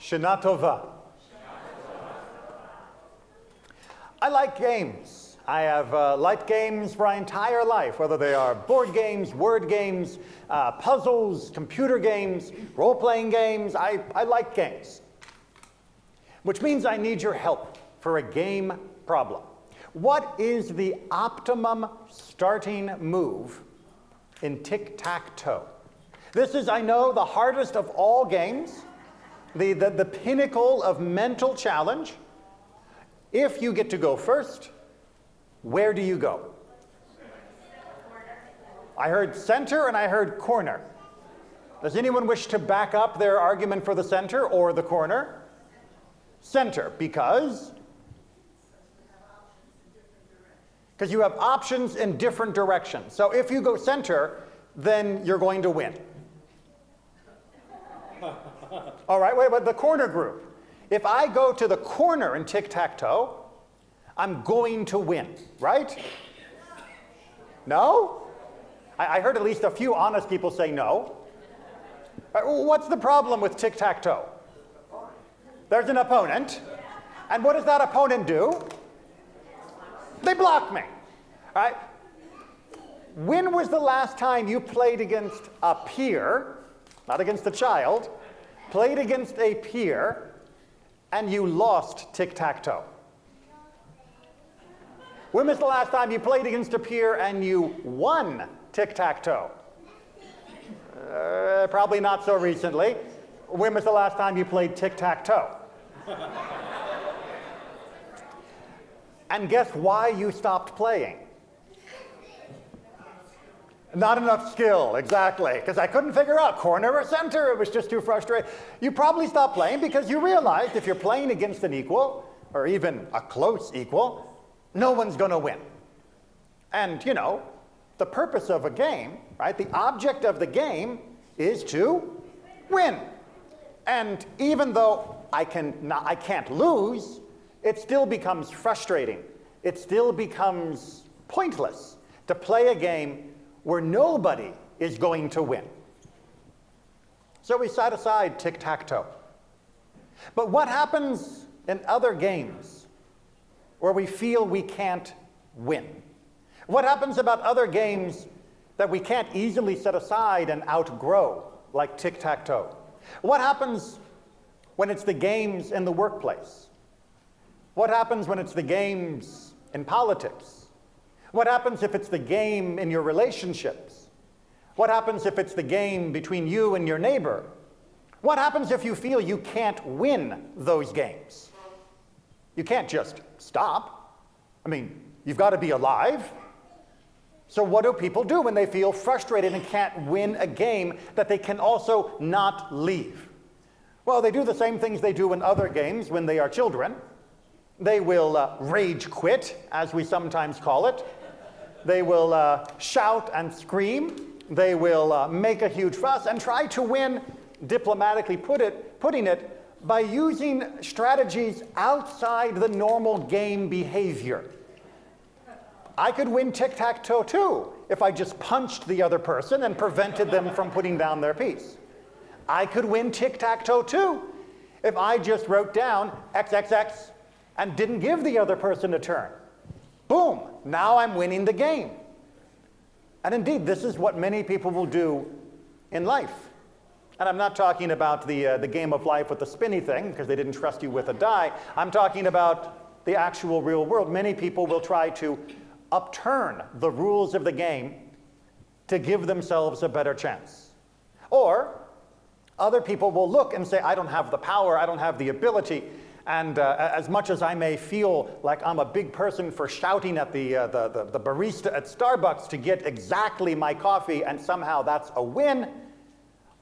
Shana Tova. I like games. I have liked games for my entire life, whether they are board games, word games, puzzles, computer games, role-playing games. I like games. Which means I need your help for a game problem. What is the optimum starting move in tic-tac-toe? This is, I know, the hardest of all games, the pinnacle of mental challenge. If you get to go first, where do you go? I heard center and I heard corner. Does anyone wish to back up their argument for the center or the corner? Center, because you have options in different directions. So if you go center, then you're going to win. All right, wait, the corner group. If I go to the corner in tic-tac-toe, I'm going to win, right? No? I heard at least a few honest people say no. What's the problem with tic-tac-toe? There's an opponent. And what does that opponent do? They block me. All right? When was the last time you played against a peer, not against a child, played against a peer, and you lost tic-tac-toe? When was the last time you played against a peer and you won tic-tac-toe? Probably not so recently. When was the last time you played tic-tac-toe? And guess why you stopped playing? Not enough skill, exactly. Because I couldn't figure out corner or center. It was just too frustrating. You probably stopped playing because you realized if you're playing against an equal, or even a close equal, no one's going to win. And, you know, the purpose of a game, right, the object of the game is to win. And even though I can't lose, it still becomes frustrating. It still becomes pointless to play a game where nobody is going to win. So we set aside tic-tac-toe. But what happens in other games where we feel we can't win? What happens about other games that we can't easily set aside and outgrow, like tic-tac-toe? What happens when it's the games in the workplace? What happens when it's the games in politics? What happens if it's the game in your relationships? What happens if it's the game between you and your neighbor? What happens if you feel you can't win those games? You can't just stop. I mean, you've got to be alive. So what do people do when they feel frustrated and can't win a game that they can also not leave? Well, they do the same things they do in other games when they are children. They will rage quit, as we sometimes call it. They will shout and scream. They will make a huge fuss and try to win, diplomatically putting it, by using strategies outside the normal game behavior. I could win tic-tac-toe too if I just punched the other person and prevented them from putting down their piece. I could win tic-tac-toe too if I just wrote down XXX and didn't give the other person a turn. Boom, now I'm winning the game. And indeed, this is what many people will do in life. And I'm not talking about the game of life with the spinny thing, because they didn't trust you with a die. I'm talking about the actual real world. Many people will try to upturn the rules of the game to give themselves a better chance. Or other people will look and say, I don't have the power, I don't have the ability, and as much as I may feel like I'm a big person for shouting at the barista at Starbucks to get exactly my coffee, and somehow that's a win,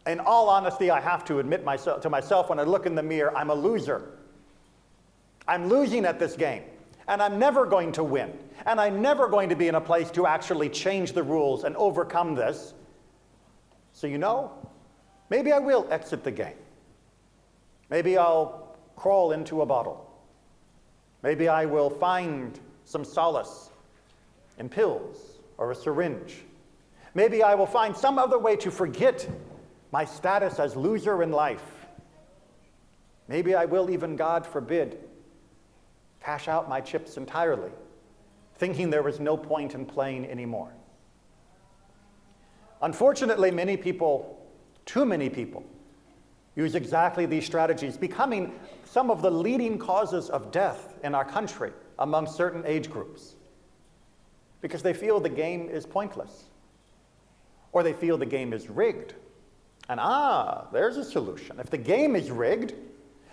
in all honesty, I have to admit to myself when I look in the mirror, I'm a loser. I'm losing at this game, and I'm never going to win, and I'm never going to be in a place to actually change the rules and overcome this. So you know, maybe I will exit the game. Maybe I'll crawl into a bottle. Maybe I will find some solace in pills or a syringe. Maybe I will find some other way to forget my status as loser in life. Maybe I will even, God forbid, cash out my chips entirely, thinking there was no point in playing anymore. Unfortunately, many people, too many people, use exactly these strategies, becoming some of the leading causes of death in our country among certain age groups, because they feel the game is pointless, or they feel the game is rigged. And there's a solution. If the game is rigged,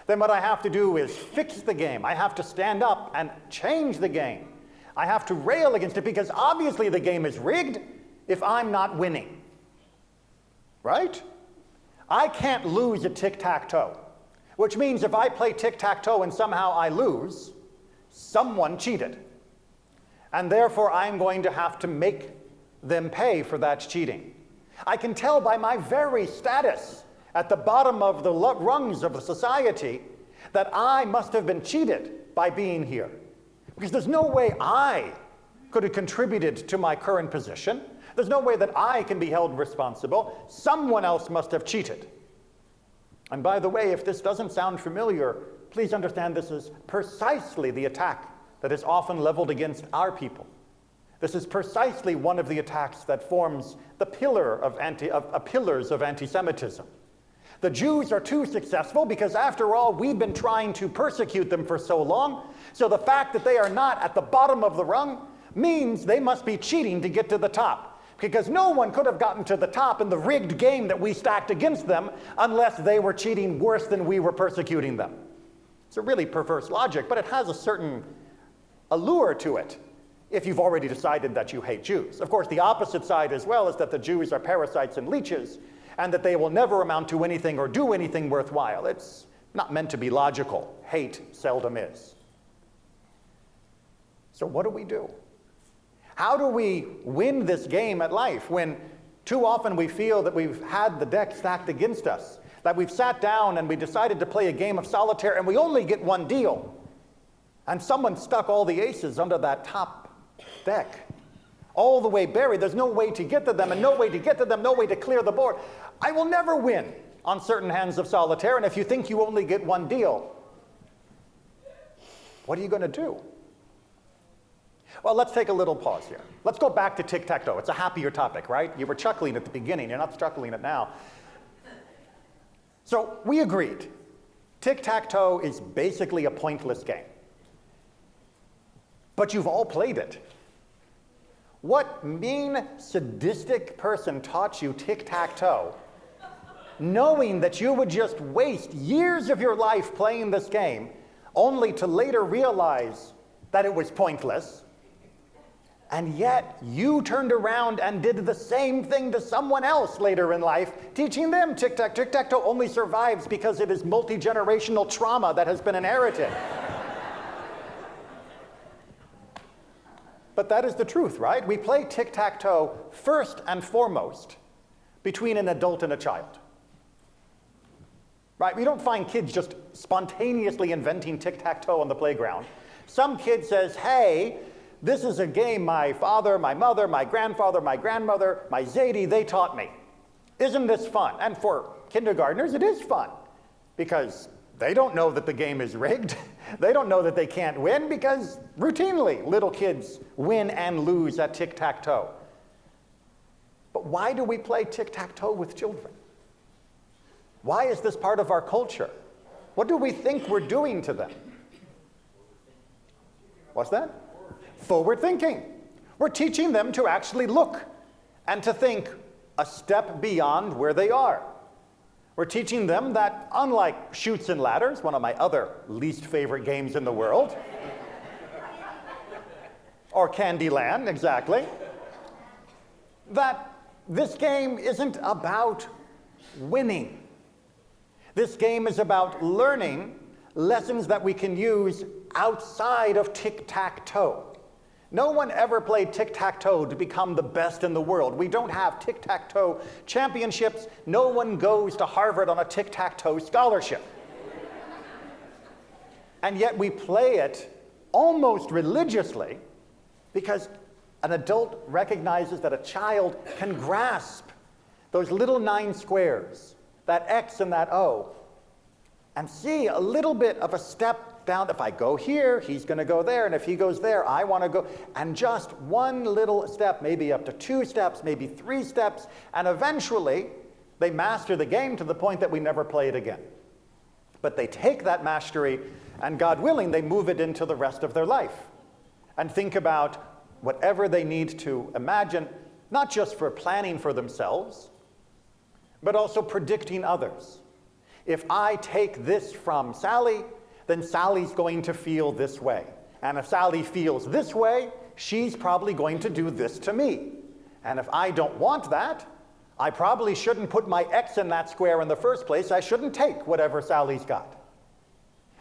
then what I have to do is fix the game. I have to stand up and change the game. I have to rail against it, because obviously the game is rigged if I'm not winning. Right? I can't lose at tic-tac-toe, which means if I play tic-tac-toe and somehow I lose, someone cheated. And therefore I'm going to have to make them pay for that cheating. I can tell by my very status at the bottom of the rungs of the society that I must have been cheated by being here. Because there's no way I could have contributed to my current position. There's no way that I can be held responsible. Someone else must have cheated. And by the way, if this doesn't sound familiar, please understand this is precisely the attack that is often leveled against our people. This is precisely one of the attacks that forms the pillars of anti-Semitism. The Jews are too successful because, after all, we've been trying to persecute them for so long. So the fact that they are not at the bottom of the rung means they must be cheating to get to the top, because no one could have gotten to the top in the rigged game that we stacked against them unless they were cheating worse than we were persecuting them. It's a really perverse logic, but it has a certain allure to it if you've already decided that you hate Jews. Of course, the opposite side as well is that the Jews are parasites and leeches, and that they will never amount to anything or do anything worthwhile. It's not meant to be logical. Hate seldom is. So what do we do? How do we win this game at life when too often we feel that we've had the deck stacked against us, that we've sat down and we decided to play a game of solitaire and we only get one deal, and someone stuck all the aces under that top deck, all the way buried. There's no way to get to them, and no way to get to them, no way to clear the board. I will never win on certain hands of solitaire, and if you think you only get one deal, what are you going to do? Well, let's take a little pause here. Let's go back to tic-tac-toe. It's a happier topic, right? You were chuckling at the beginning. You're not chuckling it now. So we agreed. Tic-tac-toe is basically a pointless game. But you've all played it. What mean, sadistic person taught you tic-tac-toe, knowing that you would just waste years of your life playing this game, only to later realize that it was pointless, and yet you turned around and did the same thing to someone else later in life, teaching them tic-tac-toe? Tic-tac-toe only survives because it is multi-generational trauma that has been inherited. But that is the truth, right? We play tic-tac-toe first and foremost between an adult and a child. Right? We don't find kids just spontaneously inventing tic-tac-toe on the playground. Some kid says, hey, this is a game my father, my mother, my grandfather, my grandmother, my Zadie, they taught me. Isn't this fun? And for kindergartners, it is fun, because they don't know that the game is rigged. They don't know that they can't win, because routinely little kids win and lose at tic-tac-toe. But why do we play tic-tac-toe with children? Why is this part of our culture? What do we think we're doing to them? What's that? Forward thinking. We're teaching them to actually look and to think a step beyond where they are. We're teaching them that, unlike Chutes and Ladders, one of my other least favorite games in the world, or Candyland, exactly, that this game isn't about winning. This game is about learning lessons that we can use outside of tic-tac-toe. No one ever played tic-tac-toe to become the best in the world. We don't have tic-tac-toe championships. No one goes to Harvard on a tic-tac-toe scholarship. And yet we play it almost religiously because an adult recognizes that a child can grasp those little 9 squares, that X and that O, and see a little bit of a step down. If I go here, he's going to go there, and if he goes there, I want to go. And just one little step, maybe up to 2 steps, maybe 3 steps, and eventually they master the game to the point that we never play it again. But they take that mastery, and God willing, they move it into the rest of their life and think about whatever they need to imagine, not just for planning for themselves, but also predicting others. If I take this from Sally, then Sally's going to feel this way. And if Sally feels this way, she's probably going to do this to me. And if I don't want that, I probably shouldn't put my X in that square in the first place. I shouldn't take whatever Sally's got.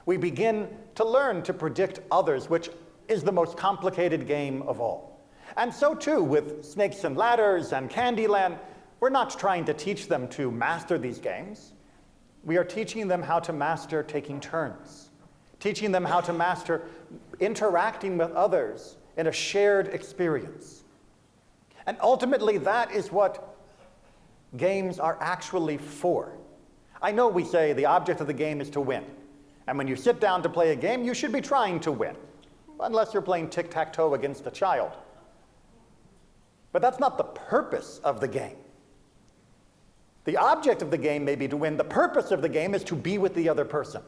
We begin to learn to predict others, which is the most complicated game of all. And so too with Snakes and Ladders and Candyland. We're not trying to teach them to master these games. We are teaching them how to master taking turns, teaching them how to master interacting with others in a shared experience. And ultimately, that is what games are actually for. I know we say the object of the game is to win. And when you sit down to play a game, you should be trying to win, unless you're playing tic-tac-toe against a child. But that's not the purpose of the game. The object of the game may be to win. The purpose of the game is to be with the other person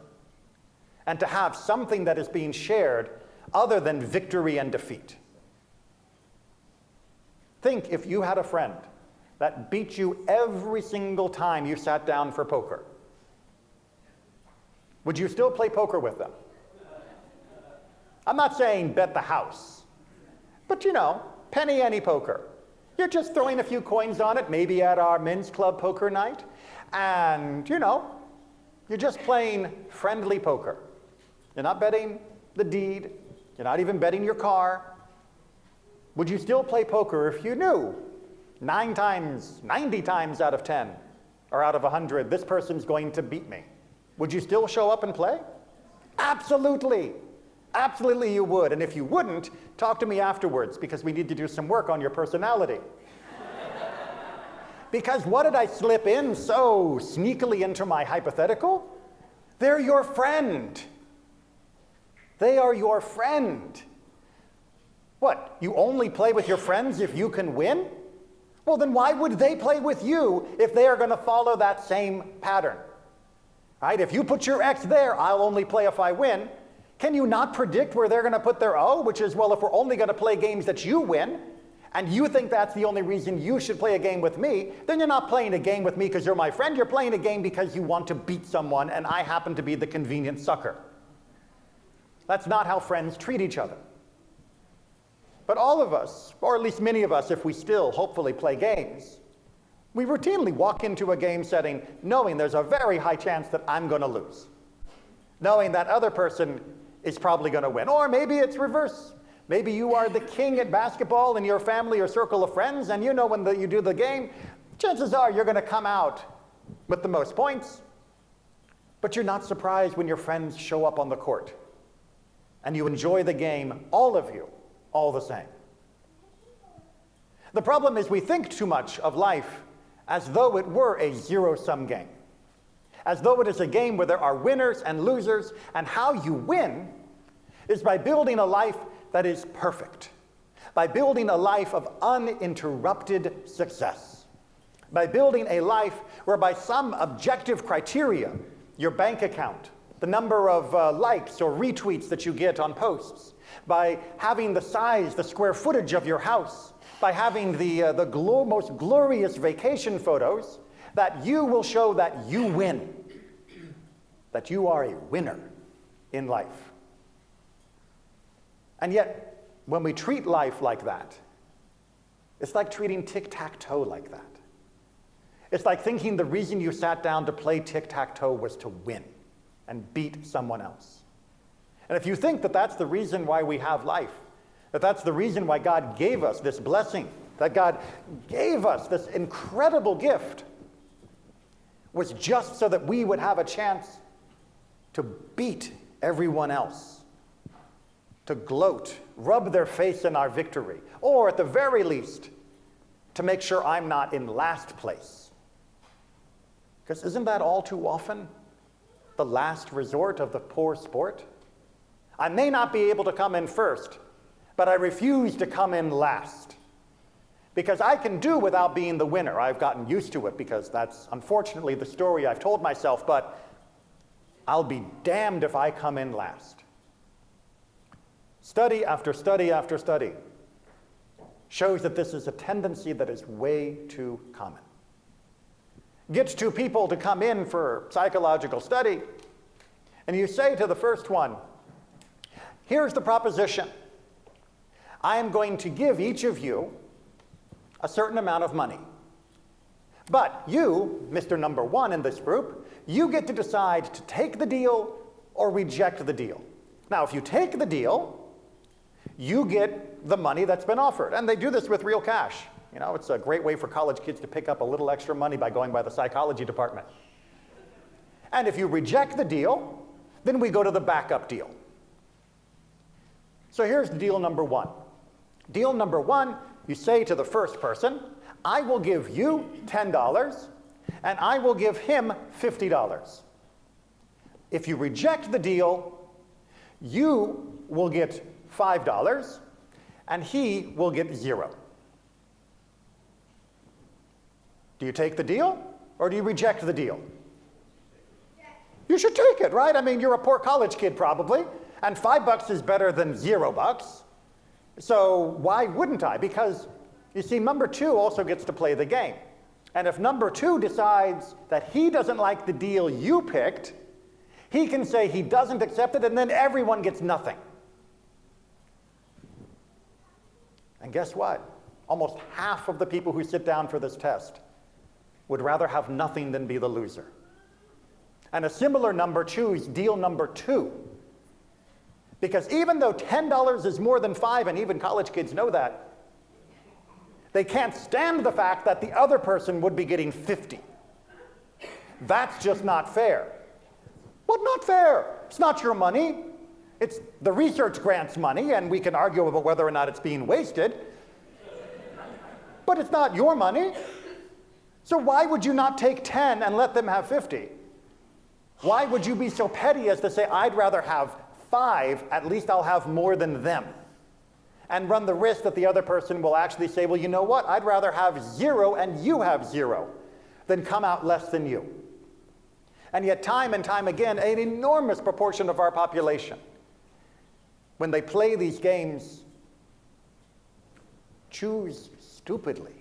and to have something that is being shared other than victory and defeat. Think if you had a friend that beat you every single time you sat down for poker. Would you still play poker with them? I'm not saying bet the house, but penny ante poker. You're just throwing a few coins on it, maybe at our men's club poker night, and you're just playing friendly poker. You're not betting the deed, you're not even betting your car. Would you still play poker if you knew 90 times out of 10, or out of 100, this person's going to beat me? Would you still show up and play? Absolutely. Absolutely you would. And if you wouldn't, talk to me afterwards, because we need to do some work on your personality. Because what did I slip in so sneakily into my hypothetical? They're your friend. They are your friend. What, you only play with your friends if you can win? Well, then why would they play with you if they are going to follow that same pattern? Right? If you put your X there, I'll only play if I win. Can you not predict where they're going to put their O, which is, well, if we're only going to play games that you win, and you think that's the only reason you should play a game with me, then you're not playing a game with me because you're my friend. You're playing a game because you want to beat someone, and I happen to be the convenient sucker. That's not how friends treat each other. But all of us, or at least many of us, if we still hopefully play games, we routinely walk into a game setting knowing there's a very high chance that I'm going to lose, knowing that other person is probably going to win. Or maybe it's reverse. Maybe you are the king at basketball in your family or circle of friends, and when you do the game, chances are you're going to come out with the most points, but you're not surprised when your friends show up on the court, and you enjoy the game, all of you, all the same. The problem is we think too much of life as though it were a zero-sum game, as though it is a game where there are winners and losers, and how you win is by building a life that is perfect, by building a life of uninterrupted success, by building a life where by some objective criteria, your bank account, the number of likes or retweets that you get on posts, by having the size, the square footage of your house, by having the most glorious vacation photos, that you will show that you win, that you are a winner in life. And yet, when we treat life like that, it's like treating tic-tac-toe like that. It's like thinking the reason you sat down to play tic-tac-toe was to win and beat someone else. And if you think that that's the reason why we have life, that that's the reason why God gave us this blessing, that God gave us this incredible gift, was just so that we would have a chance to beat everyone else, to gloat, rub their face in our victory, or at the very least, to make sure I'm not in last place. Because isn't that all too often the last resort of the poor sport? I may not be able to come in first, but I refuse to come in last. Because I can do without being the winner. I've gotten used to it because that's unfortunately the story I've told myself, but I'll be damned if I come in last. Study after study after study shows that this is a tendency that is way too common. Get two people to come in for psychological study, and you say to the first one, here's the proposition. I am going to give each of you a certain amount of money. But you, Mr. Number One in this group, you get to decide to take the deal or reject the deal. Now, if you take the deal, you get the money that's been offered. And they do this with real cash. You know, it's a great way for college kids to pick up a little extra money by going by the psychology department. And if you reject the deal, then we go to the backup deal. So here's deal number one. Deal number one, you say to the first person, I will give you $10 and I will give him $50. If you reject the deal, you will get $5 and he will get $0. Do you take the deal or do you reject the deal? You should take it, right? I mean, you're a poor college kid probably, and $5 is better than $0. So why wouldn't I? Because you see, number two also gets to play the game. And if number two decides that he doesn't like the deal you picked, he can say he doesn't accept it, and then everyone gets nothing. And guess what? Almost half of the people who sit down for this test would rather have nothing than be the loser. And a similar number choose deal number two. Because even though $10 is more than $5, and even college kids know that, they can't stand the fact that the other person would be getting $50. That's just not fair. What not fair? It's not your money. It's the research grant's money, and we can argue about whether or not it's being wasted. But it's not your money. So why would you not take 10 and let them have 50? Why would you be so petty as to say, I'd rather have 5, at least I'll have more than them? And run the risk that the other person will actually say, well, you know what? I'd rather have 0 and you have 0 than come out less than you. And yet time and time again, an enormous proportion of our population, when they play these games, choose stupidly.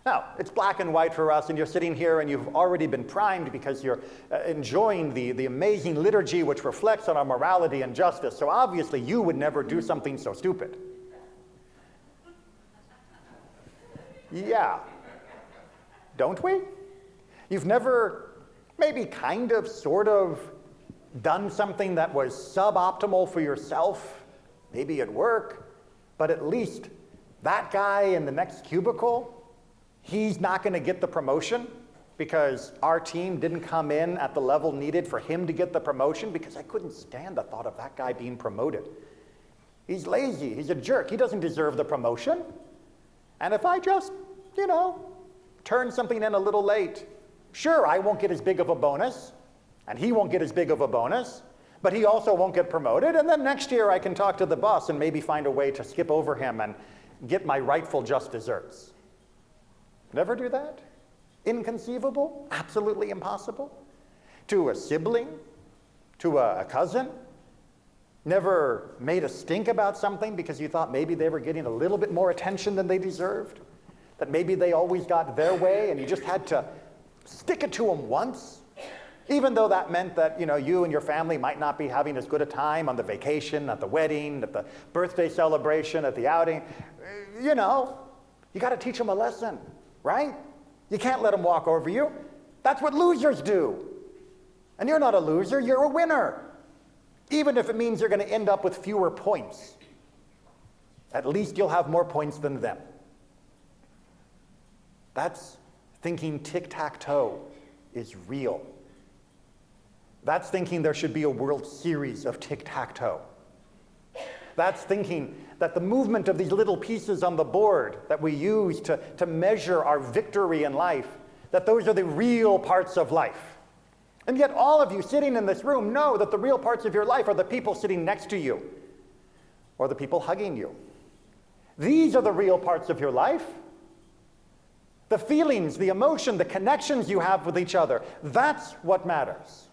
Now, it's black and white for us, and you're sitting here and you've already been primed because you're enjoying the amazing liturgy which reflects on our morality and justice. So obviously you would never do something so stupid. Yeah. Don't we? You've never maybe kind of, sort of done something that was suboptimal for yourself, maybe at work, but at least that guy in the next cubicle, he's not going to get the promotion because our team didn't come in at the level needed for him to get the promotion, because I couldn't stand the thought of that guy being promoted. He's lazy. He's a jerk. He doesn't deserve the promotion. And if I just, turn something in a little late, sure, I won't get as big of a bonus, and he won't get as big of a bonus, but he also won't get promoted. And then next year I can talk to the boss and maybe find a way to skip over him and get my rightful just desserts. Never do that? Inconceivable? Absolutely impossible? To a sibling? To a cousin? Never made a stink about something because you thought maybe they were getting a little bit more attention than they deserved? That maybe they always got their way and you just had to stick it to them once? Even though that meant that you and your family might not be having as good a time on the vacation, at the wedding, at the birthday celebration, at the outing. You got to teach them a lesson. Right? You can't let them walk over you. That's what losers do. And you're not a loser, you're a winner. Even if it means you're going to end up with fewer points. At least you'll have more points than them. That's thinking tic-tac-toe is real. That's thinking there should be a World Series of tic-tac-toe. That's thinking that the movement of these little pieces on the board that we use to measure our victory in life, that those are the real parts of life. And yet all of you sitting in this room know that the real parts of your life are the people sitting next to you or the people hugging you. These are the real parts of your life. The feelings, the emotion, the connections you have with each other. That's what matters.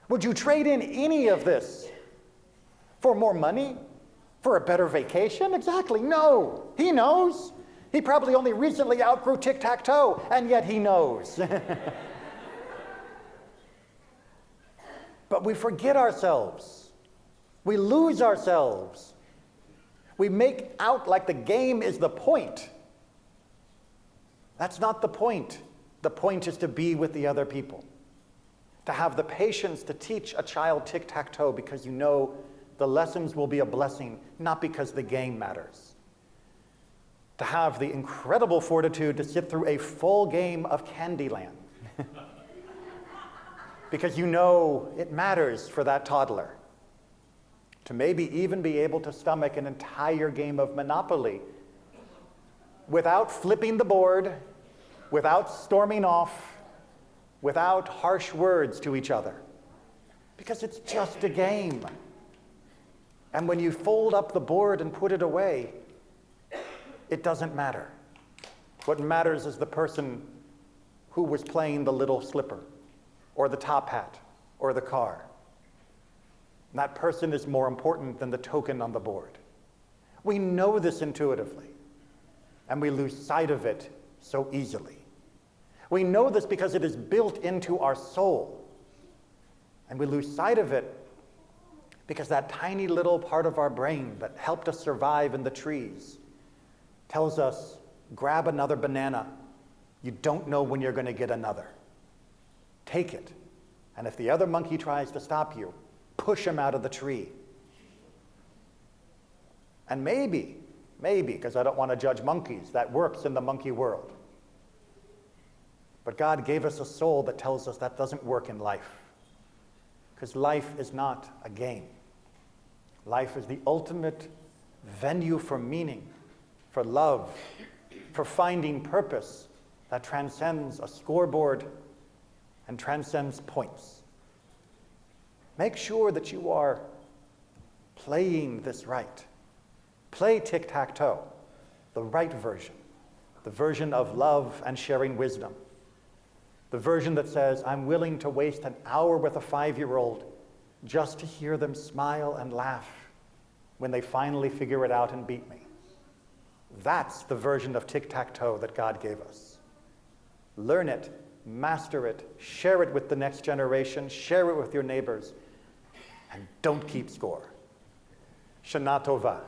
Would you trade in any of this for more money? For a better vacation? Exactly. No. He knows. He probably only recently outgrew tic-tac-toe, and yet he knows. But we forget ourselves. We lose ourselves. We make out like the game is the point. That's not the point. The point is to be with the other people. To have the patience to teach a child tic-tac-toe because you know the lessons will be a blessing, not because the game matters. To have the incredible fortitude to sit through a full game of Candyland. Because you know it matters for that toddler. To maybe even be able to stomach an entire game of Monopoly without flipping the board, without storming off, without harsh words to each other. Because it's just a game. And when you fold up the board and put it away, it doesn't matter. What matters is the person who was playing the little slipper, or the top hat, or the car. And that person is more important than the token on the board. We know this intuitively, and we lose sight of it so easily. We know this because it is built into our soul, and we lose sight of it because that tiny little part of our brain that helped us survive in the trees tells us, grab another banana. You don't know when you're going to get another. Take it. And if the other monkey tries to stop you, push him out of the tree. And maybe, because I don't want to judge monkeys, that works in the monkey world. But God gave us a soul that tells us that doesn't work in life. Because life is not a game. Life is the ultimate venue for meaning, for love, for finding purpose that transcends a scoreboard and transcends points. Make sure that you are playing this right. Play tic-tac-toe, the right version, the version of love and sharing wisdom, the version that says, I'm willing to waste an hour with a 5-year-old just to hear them smile and laugh when they finally figure it out and beat me. That's the version of tic-tac-toe that God gave us. Learn it, master it, share it with the next generation, share it with your neighbors, and don't keep score. Shana Tova.